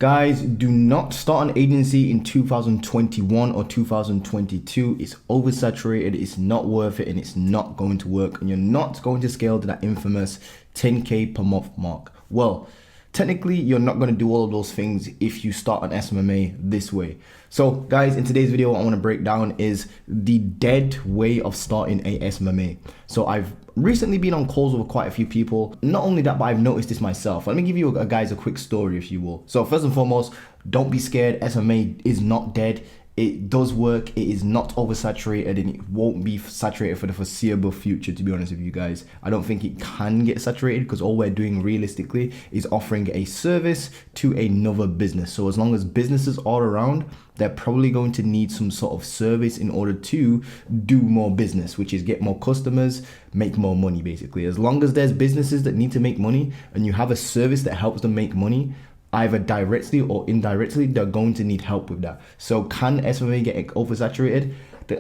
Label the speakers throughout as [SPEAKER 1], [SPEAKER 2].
[SPEAKER 1] Guys, do not start an agency in 2021 or 2022. It's oversaturated, it's not worth it, and it's not going to work. And you're not going to scale to that infamous 10K per month mark. Well, technically, you're not going to do all of those things if you start an SMMA this way. So, guys, in today's video, what I want to break down is the dead way of starting a SMMA. So, I've recently been on calls with quite a few people. Not only that, but I've noticed this myself. Let me give you guys a quick story, if you will. So, first and foremost, don't be scared. SMMA is not dead. It does work. It is not oversaturated, and it won't be saturated for the foreseeable future, to be honest with you guys. I don't think it can get saturated because all we're doing realistically is offering a service to another business. So as long as businesses are around, they're probably going to need some sort of service in order to do more business, which is get more customers, make more money, basically. As long as there's businesses that need to make money and you have a service that helps them make money, either directly or indirectly, they're going to need help with that. So can SMMA get oversaturated? The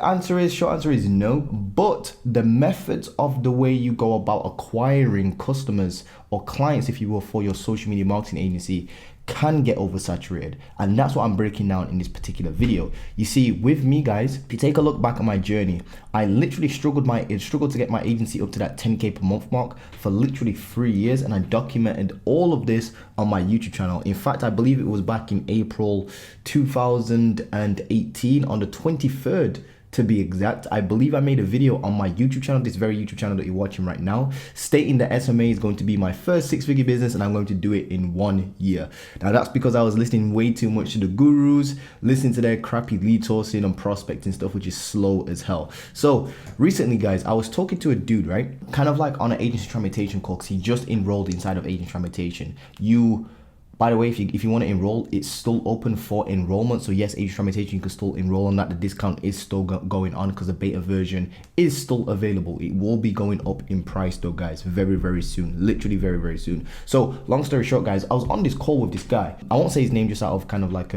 [SPEAKER 1] short answer is no, but the methods of the way you go about acquiring customers or clients, if you will, for your social media marketing agency can get oversaturated, and that's what I'm breaking down in this particular video. You see, with me, guys, if you take a look back at my journey, I literally struggled to get my agency up to that 10K per month mark for literally 3 years, and I documented all of this on my YouTube channel. In fact, I believe it was back in April 2018 on the 23rd, to be exact. I believe I made a video on my YouTube channel, this very YouTube channel that you're watching right now, stating that SMMA is going to be my first six-figure business and I'm going to do it in 1 year. Now that's because I was listening way too much to the gurus, listening to their crappy lead sourcing and prospecting stuff, which is slow as hell. So recently, guys, I was talking to a dude, right? Kind of like on an agency transmutation call, because he just enrolled inside of agency transmutation. By the way, if you want to enroll, it's still open for enrollment. So yes, agency transmutation, you can still enroll on that. The discount is still going on because the beta version is still available. It will be going up in price though, guys, very, very soon. Literally very, very soon. So long story short, guys, I was on this call with this guy. I won't say his name just out of kind of like,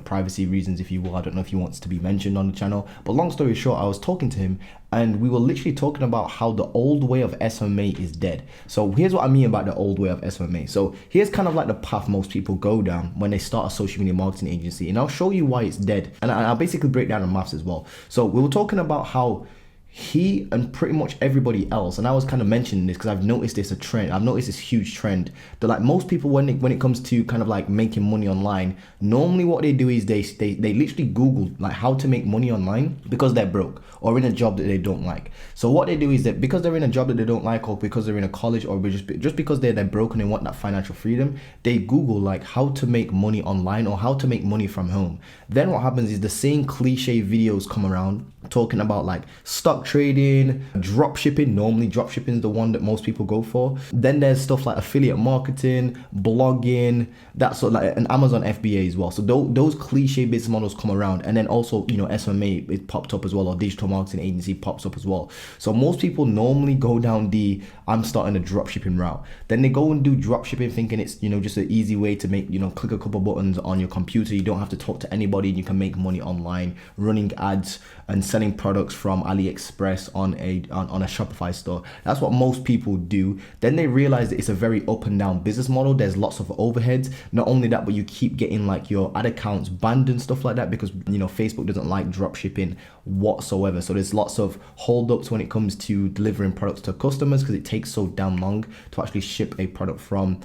[SPEAKER 1] privacy reasons, if you will. I don't know if he wants to be mentioned on the channel. But long story short, I was talking to him and we were literally talking about how the old way of SMMA is dead. So here's what I mean about the old way of SMMA. So here's kind of like the path most people go down when they start a social media marketing agency. And I'll show you why it's dead. And I'll basically break down the maths as well. So we were talking about how he and pretty much everybody else, and I was kind of mentioning this because I've noticed this huge trend that like most people when it comes to kind of like making money online, normally what they do is they literally Google like how to make money online because they're broke or in a job that they don't like. So what they do is that because they're in a job that they don't like, or because they're in a college, or just because they're broke and want that financial freedom, they Google like how to make money online or how to make money from home. Then what happens is the same cliche videos come around talking about like stock trading, drop shipping. Normally drop shipping is the one that most people go for. Then there's stuff like affiliate marketing, blogging, that sort of like an Amazon FBA as well. So those cliche business models come around, and then also SMMA, it popped up as well, or digital marketing agency pops up as well. So most people normally go down the I'm starting a drop shipping route. Then they go and do drop shipping thinking it's just an easy way to make click a couple buttons on your computer. You don't have to talk to anybody and you can make money online running ads and selling products from AliExpress on a Shopify store. That's what most people do. Then they realize that it's a very up and down business model. There's lots of overheads. Not only that, but you keep getting like your ad accounts banned and stuff like that because Facebook doesn't like drop shipping whatsoever. So there's lots of holdups when it comes to delivering products to customers because it takes so damn long to actually ship a product from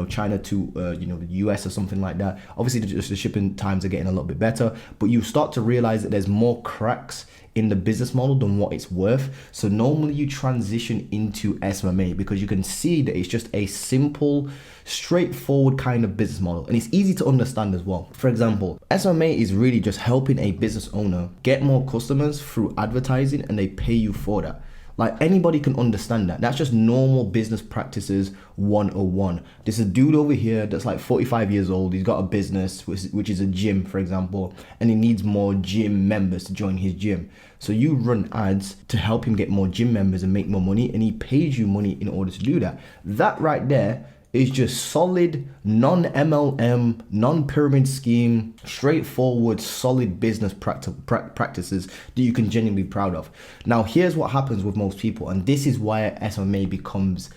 [SPEAKER 1] China to the US or something like that. Obviously the shipping times are getting a little bit better, but you start to realize that there's more cracks in the business model than what it's worth. So normally you transition into SMMA because you can see that it's just a simple, straightforward kind of business model, and it's easy to understand as well. For example, SMMA is really just helping a business owner get more customers through advertising, and they pay you for that. Like anybody can understand that. That's just normal business practices 101. There's a dude over here that's like 45 years old. He's got a business, which is a gym, for example, and he needs more gym members to join his gym. So you run ads to help him get more gym members and make more money, and he pays you money in order to do that. That right there is just solid, non-MLM, non-pyramid scheme, straightforward, solid business practices that you can genuinely be proud of. Now, here's what happens with most people, and this is why SMMA becomes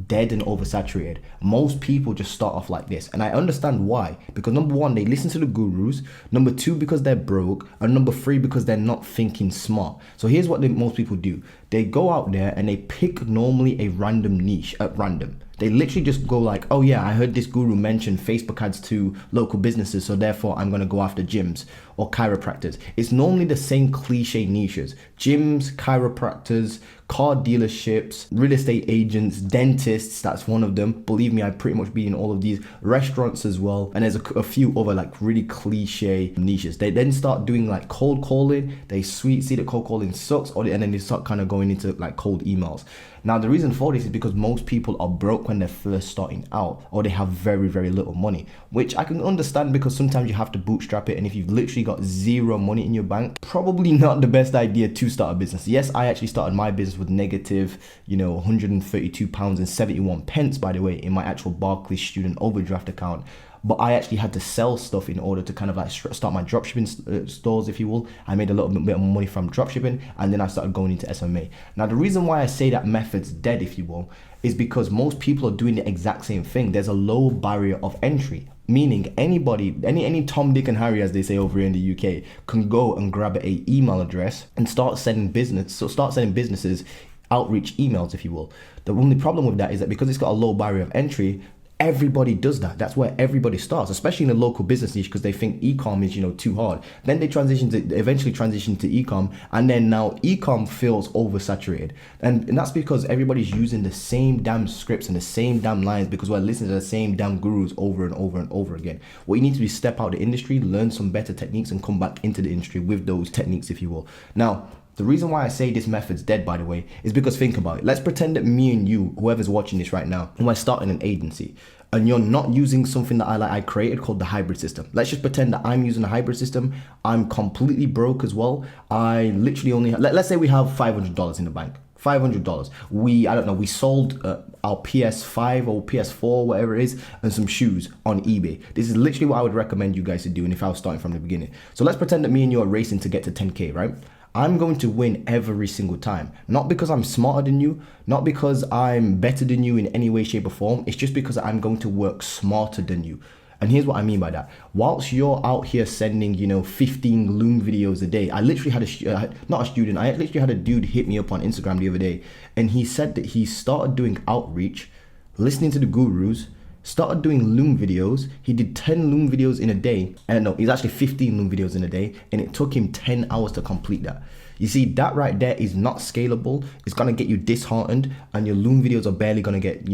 [SPEAKER 1] dead and oversaturated. Most people just start off like this, and I understand why. Because number one, they listen to the gurus. Number two, because they're broke. And number three, because they're not thinking smart. So here's what most people do. They go out there and they pick normally a random niche at random. They literally just go like, oh yeah, I heard this guru mention Facebook ads to local businesses, so therefore I'm gonna go after gyms or chiropractors. It's normally the same cliche niches: gyms, chiropractors, car dealerships, real estate agents, dentists. That's one of them. Believe me, I've pretty much been in all of these. Restaurants as well. And there's a few other like really cliche niches. They then start doing like cold calling. They see that cold calling sucks, and then they start kind of going into like cold emails. Now, the reason for this is because most people are broke when they're first starting out, or they have very, very little money, which I can understand because sometimes you have to bootstrap it. And if you've literally got zero money in your bank, probably not the best idea to start a business. Yes, I actually started my business with negative, £132.71, by the way, in my actual Barclays student overdraft account. But I actually had to sell stuff in order to kind of like start my dropshipping stores, if you will. I made a little bit of money from dropshipping, and then I started going into SMA. Now, the reason why I say that method's dead, if you will, is because most people are doing the exact same thing. There's a low barrier of entry, meaning anybody, any Tom, Dick and Harry, as they say over here in the UK, can go and grab a email address and start sending businesses outreach emails, if you will. The only problem with that is that because it's got a low barrier of entry, everybody does that. That's where everybody starts, especially in the local business niche, because they think e-com is, too hard. Then they eventually transition to e-com, and then now e-com feels oversaturated. And that's because everybody's using the same damn scripts and the same damn lines, because we're listening to the same damn gurus over and over and over again. What you need to do is step out of the industry, learn some better techniques, and come back into the industry with those techniques, if you will. Now, the reason why I say this method's dead, by the way, is because think about it. Let's pretend that me and you, whoever's watching this right now, who are starting an agency, and you're not using something that I created called the hybrid system. Let's just pretend that I'm using a hybrid system. I'm completely broke as well. I literally only, let's say we have $500 in the bank. $500. We sold our PS5 or PS4, whatever it is, and some shoes on eBay. This is literally what I would recommend you guys to do, and if I was starting from the beginning. So let's pretend that me and you are racing to get to 10K, right? I'm going to win every single time. Not because I'm smarter than you, not because I'm better than you in any way, shape, or form. It's just because I'm going to work smarter than you. And here's what I mean by that. Whilst you're out here sending, 15 Loom videos a day, I literally had I literally had a dude hit me up on Instagram the other day, and he said that he started doing outreach, listening to the gurus, started doing Loom videos. He did 10 Loom videos in a day. And no, he's actually 15 Loom videos in a day. And it took him 10 hours to complete that. You see, that right there is not scalable. It's going to get you disheartened, and your Loom videos are barely going to get,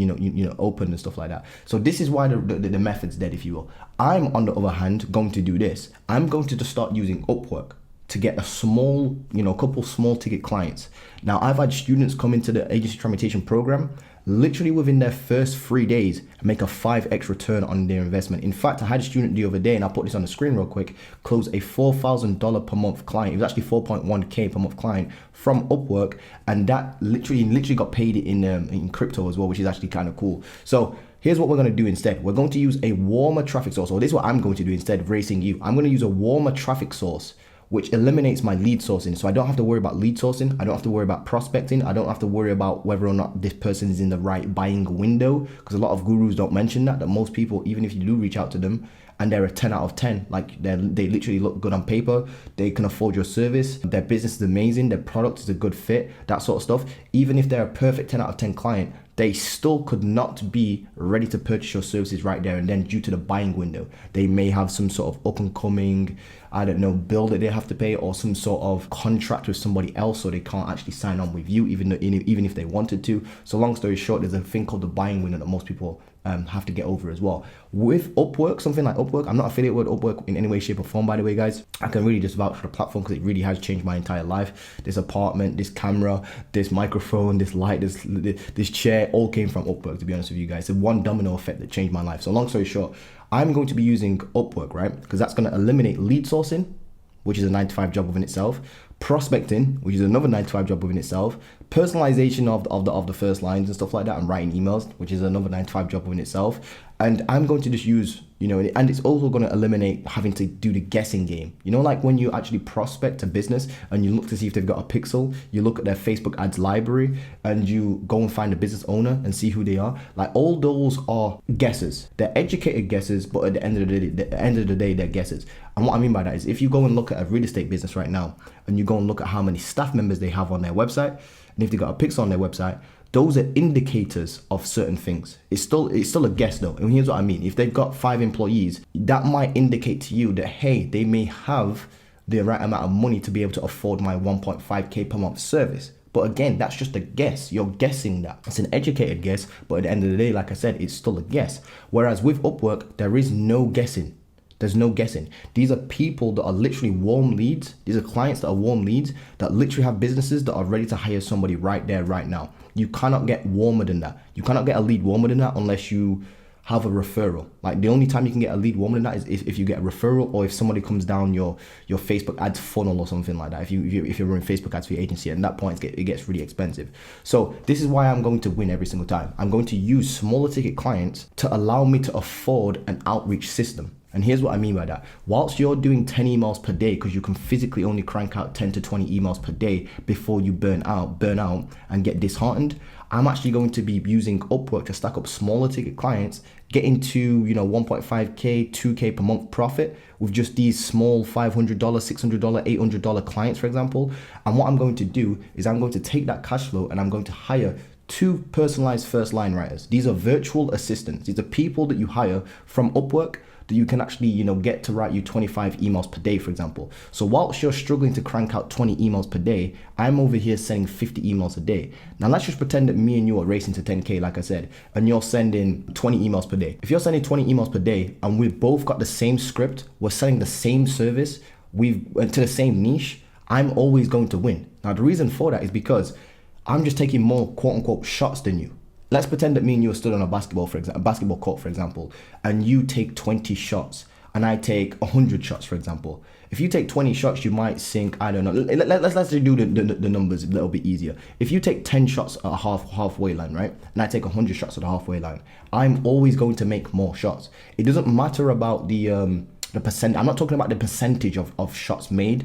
[SPEAKER 1] open and stuff like that. So this is why the method's dead, if you will. I'm, on the other hand, going to do this. I'm going to just start using Upwork to get a small, couple small ticket clients. Now, I've had students come into the agency transformation program, literally within their first 3 days, make a 5x return on their investment. In fact, I had a student the other day, and I'll put this on the screen real quick, close a $4,000 per month client. It was actually 4.1K per month client from Upwork, and that literally got paid in crypto as well, which is actually kind of cool. So here's what we're going to do instead. We're going to use a warmer traffic source, or this is what I'm going to do instead of racing you. I'm going to use a warmer traffic source, which eliminates my lead sourcing. So I don't have to worry about lead sourcing. I don't have to worry about prospecting. I don't have to worry about whether or not this person is in the right buying window, because a lot of gurus don't mention that most people, even if you do reach out to them and they're a 10 out of 10, like they literally look good on paper, they can afford your service, their business is amazing, their product is a good fit, that sort of stuff. Even if they're a perfect 10 out of 10 client, they still could not be ready to purchase your services right there and then due to the buying window. They may have some sort of up and coming, bill that they have to pay, or some sort of contract with somebody else, so they can't actually sign on with you, even if they wanted to. So long story short, there's a thing called the buying window that most people have to get over as well. With Upwork, something like Upwork, I'm not affiliated with Upwork in any way, shape, or form, by the way, guys. I can really just vouch for the platform because it really has changed my entire life. This apartment, this camera, this microphone, this light, this chair, all came from Upwork, to be honest with you guys. It's one domino effect that changed my life. So long story short, I'm going to be using Upwork, right? Because that's going to eliminate lead sourcing, which is a 9-to-5 job within itself, prospecting, which is another 9-to-5 job within itself, personalization of the first lines and stuff like that, and writing emails, which is another 9-to-5 job within itself. And I'm going to just use and it's also going to eliminate having to do the guessing game. Like when you actually prospect a business and you look to see if they've got a pixel, you look at their Facebook ads library and you go and find a business owner and see who they are. Like all those are guesses. They're educated guesses, but at the end of the day, they're guesses. And what I mean by that is if you go and look at a real estate business right now and you go and look at how many staff members they have on their website, and if they've got a pixel on their website, those are indicators of certain things. It's still a guess though. And here's what I mean. If they've got 5 employees, that might indicate to you that, hey, they may have the right amount of money to be able to afford my 1.5K per month service. But again, that's just a guess. You're guessing that. It's an educated guess, but at the end of the day, like I said, it's still a guess. Whereas with Upwork, there is no guessing. There's no guessing. These are people that are literally warm leads. These are clients that are warm leads that literally have businesses that are ready to hire somebody right there, right now. You cannot get warmer than that. You cannot get a lead warmer than that unless you have a referral. Like the only time you can get a lead warmer than that is if you get a referral or if somebody comes down your Facebook ads funnel or something like that. If you're running Facebook ads for your agency, at that point it gets really expensive. So this is why I'm going to win every single time. I'm going to use smaller ticket clients to allow me to afford an outreach system. And here's what I mean by that. Whilst you're doing 10 emails per day, because you can physically only crank out 10 to 20 emails per day before you burn out and get disheartened, I'm actually going to be using Upwork to stack up smaller ticket clients, getting to 1.5K, 2K per month profit with just these small $500, $600, $800 clients, for example. And what I'm going to do is I'm going to take that cash flow and I'm going to hire 2 personalized first line writers. These are virtual assistants. These are people that you hire from Upwork that you can actually, get to write you 25 emails per day, for example. So whilst you're struggling to crank out 20 emails per day, I'm over here sending 50 emails a day. Now let's just pretend that me and you are racing to 10K, like I said, and you're sending 20 emails per day. If you're sending 20 emails per day and we've both got the same script, we're selling the same service, we've to the same niche, I'm always going to win. Now the reason for that is because I'm just taking more quote unquote shots than you. Let's pretend that me and you are stood on a basketball court, for example, and you take 20 shots and I take 100 shots, for example. If you take 20 shots, you might sink, I don't know. Let's do the numbers. That'll be easier. If you take 10 shots at a halfway line, right, and I take 100 shots at the halfway line, I'm always going to make more shots. It doesn't matter about the percent. I'm not talking about the percentage of shots made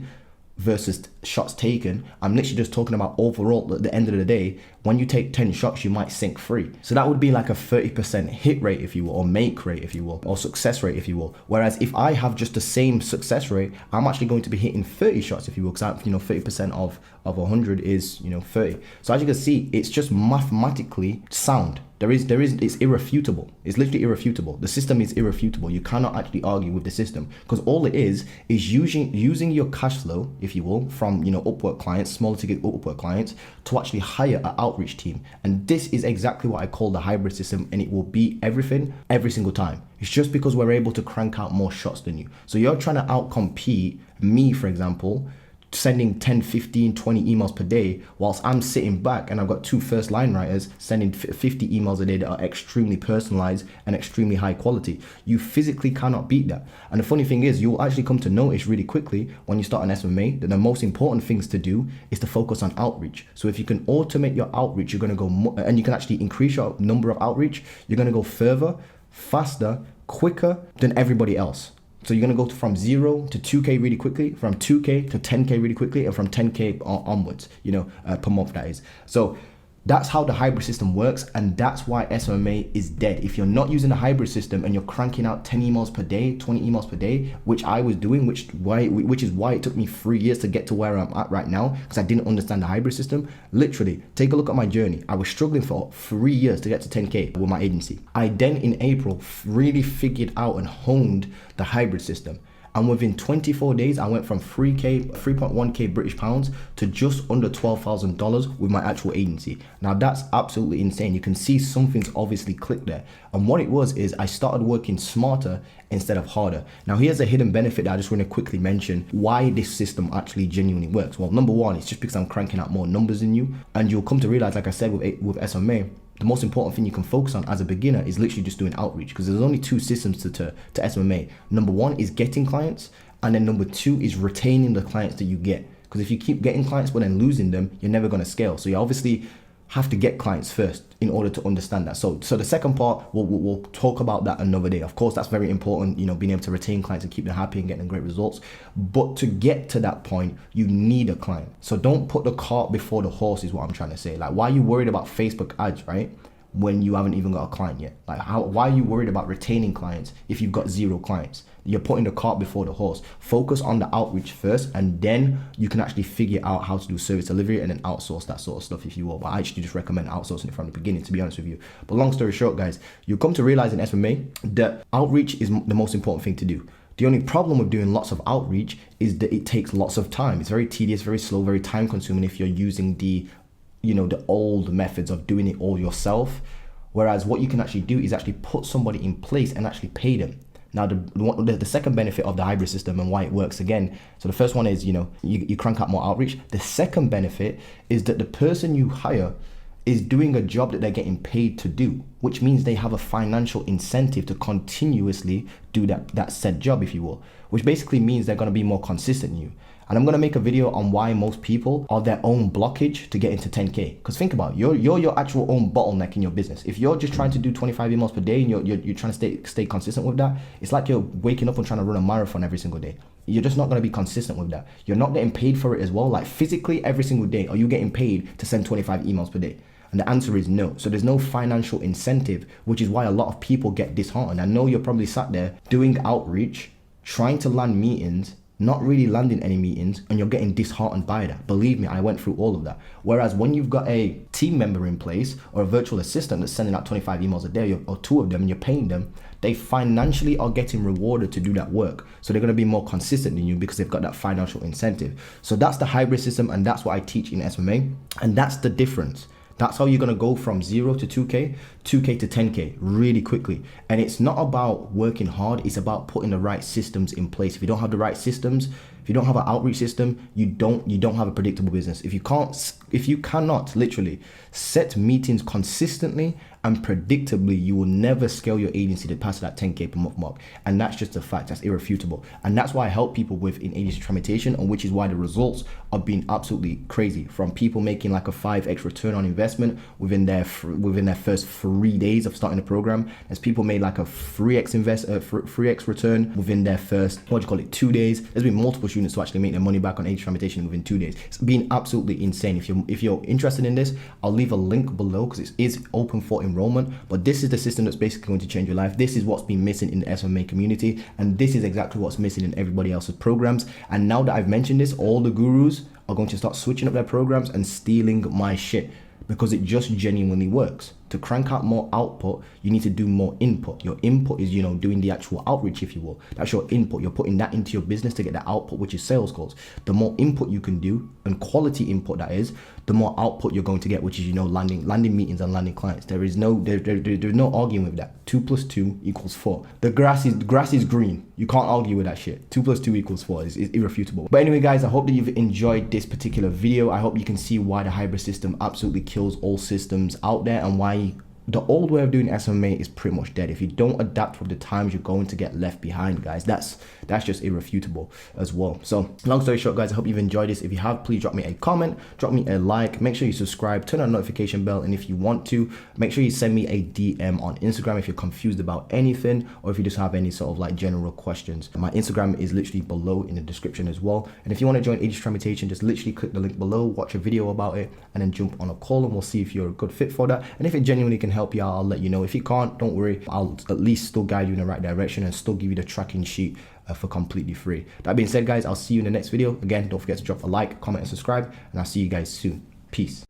[SPEAKER 1] versus shots taken. I'm literally just talking about overall. At the end of the day, when you take 10 shots, you might sink 3. So that would be like a 30% hit rate, if you will, or make rate, if you will, or success rate, if you will. Whereas if I have just the same success rate, I'm actually going to be hitting 30 shots, if you will, because 30% of 100 is 30. So as you can see, it's just mathematically sound. It's irrefutable. It's literally irrefutable. The system is irrefutable. You cannot actually argue with the system because all it is using your cash flow, if you will, from Upwork clients, small ticket Upwork clients, to actually hire an outreach team. And this is exactly what I call the hybrid system, and it will beat everything every single time. It's just because we're able to crank out more shots than you. So you're trying to outcompete me, for example, sending 10, 15, 20 emails per day, whilst I'm sitting back and I've got 2 first line writers sending 50 emails a day that are extremely personalized and extremely high quality. You physically cannot beat that. And the funny thing is, you'll actually come to notice really quickly when you start an Smma that the most important things to do is to focus on outreach. So if you can automate your outreach, you're going to go and you can actually increase your number of outreach, you're going to go further, faster, quicker than everybody else. So you're going to go from 0 to 2K really quickly, from 2K to 10K really quickly, and from 10K onwards, per month, that is. So that's how the hybrid system works, and that's why Smma is dead. If you're not using the hybrid system and you're cranking out 10 emails per day, 20 emails per day, which I was doing, which is why it took me 3 years to get to where I'm at right now, because I didn't understand the hybrid system. Literally, take a look at my journey. I was struggling for 3 years to get to 10K with my agency. I then in April really figured out and honed the hybrid system. And within 24 days, I went from 3.1K British pounds to just under $12,000 with my actual agency. Now that's absolutely insane. You can see something's obviously clicked there. And what it was is I started working smarter instead of harder. Now here's a hidden benefit that I just want to quickly mention why this system actually genuinely works. Well, number one, it's just because I'm cranking out more numbers than you. And you'll come to realize, like I said with Smma, the most important thing you can focus on as a beginner is literally just doing outreach, because there's only 2 systems to Smma. Number 1 is getting clients, and then number 2 is retaining the clients that you get. Because if you keep getting clients but then losing them, you're never going to scale. So you're obviously have to get clients first in order to understand that. So the second part, we'll talk about that another day. Of course, that's very important, you know, being able to retain clients and keep them happy and getting great results. But to get to that point, you need a client. So don't put the cart before the horse is what I'm trying to say. Like, why are you worried about Facebook ads, right, when you haven't even got a client yet? Like, why are you worried about retaining clients if you've got 0 clients? You're putting the cart before the horse. Focus on the outreach first, and then you can actually figure out how to do service delivery and then outsource that sort of stuff if you will. But I actually just recommend outsourcing it from the beginning, to be honest with you. But long story short, guys, you come to realize in Smma that outreach is the most important thing to do. The only problem with doing lots of outreach is that it takes lots of time. It's very tedious, very slow, very time consuming if you're using the old methods of doing it all yourself. Whereas what you can actually do is actually put somebody in place and actually pay them. Now, the second benefit of the hybrid system and why it works again. So the first one is, you crank out more outreach. The second benefit is that the person you hire is doing a job that they're getting paid to do, which means they have a financial incentive to continuously do that said job, if you will, which basically means they're going to be more consistent than you. And I'm going to make a video on why most people are their own blockage to get into 10K. Because think about it, you're your actual own bottleneck in your business. If you're just trying to do 25 emails per day and you're trying to stay consistent with that, it's like you're waking up and trying to run a marathon every single day. You're just not going to be consistent with that. You're not getting paid for it as well. Like, physically every single day, are you getting paid to send 25 emails per day? And the answer is no. So there's no financial incentive, which is why a lot of people get disheartened. I know you're probably sat there doing outreach, trying to land meetings, not really landing any meetings, and you're getting disheartened by that. Believe me, I went through all of that. Whereas when you've got a team member in place or a virtual assistant that's sending out 25 emails a day, or 2 of them, and you're paying them, they financially are getting rewarded to do that work. So they're going to be more consistent than you because they've got that financial incentive. So that's the hybrid system, and that's what I teach in Smma, and that's the difference. That's how you're going to go from 0 to 2K, 2K to 10K really quickly. And it's not about working hard. It's about putting the right systems in place. If you don't have the right systems, if you don't have an outreach system, you don't have a predictable business. If you cannot literally set meetings consistently and predictably, you will never scale your agency to pass that 10K per month mark. And that's just a fact. That's irrefutable. And that's why I help people with in agency transformation, and which is why the results are being absolutely crazy. From people making like a 5x return on investment within their first 3 days of starting the program. There's people made like a 3x return within their first 2 days. There's been multiple students who actually make their money back on agency transformation within 2 days. It's been absolutely insane. If you're interested in this, I'll leave a link below because it is open for enrollment. But this is the system that's basically going to change your life. This is what's been missing in the Smma community, and this is exactly what's missing in everybody else's programs. And now that I've mentioned this, all the gurus are going to start switching up their programs and stealing my shit, because it just genuinely works. To crank out more output, you need to do more input. Your input is, doing the actual outreach, if you will. That's your input. You're putting that into your business to get the output, which is sales calls. The more input you can do, and quality input that is, the more output you're going to get, which is, landing meetings and landing clients. There's no arguing with that. 2 + 2 = 4. The grass is green. You can't argue with that shit. 2 + 2 = 4. It's irrefutable. But anyway, guys, I hope that you've enjoyed this particular video. I hope you can see why the hybrid system absolutely kills all systems out there, and why the old way of doing Smma is pretty much dead. If you don't adapt with the times, you're going to get left behind, guys. That's just irrefutable as well. So long story short, guys, I hope you've enjoyed this. If you have, please drop me a comment, drop me a like, make sure you subscribe, turn on the notification bell, and if you want to, make sure you send me a DM on Instagram if you're confused about anything, or if you just have any sort of like general questions. My Instagram is literally below in the description as well. And if you want to join agency transformation, just literally click the link below, watch a video about it, and then jump on a call, and we'll see if you're a good fit for that. And if it genuinely can help you out, I'll let you know. If you can't, don't worry, I'll at least still guide you in the right direction and still give you the tracking sheet for completely free. That being said, guys, I'll see you in the next video. Again, don't forget to drop a like, comment, and subscribe, and I'll see you guys soon. Peace.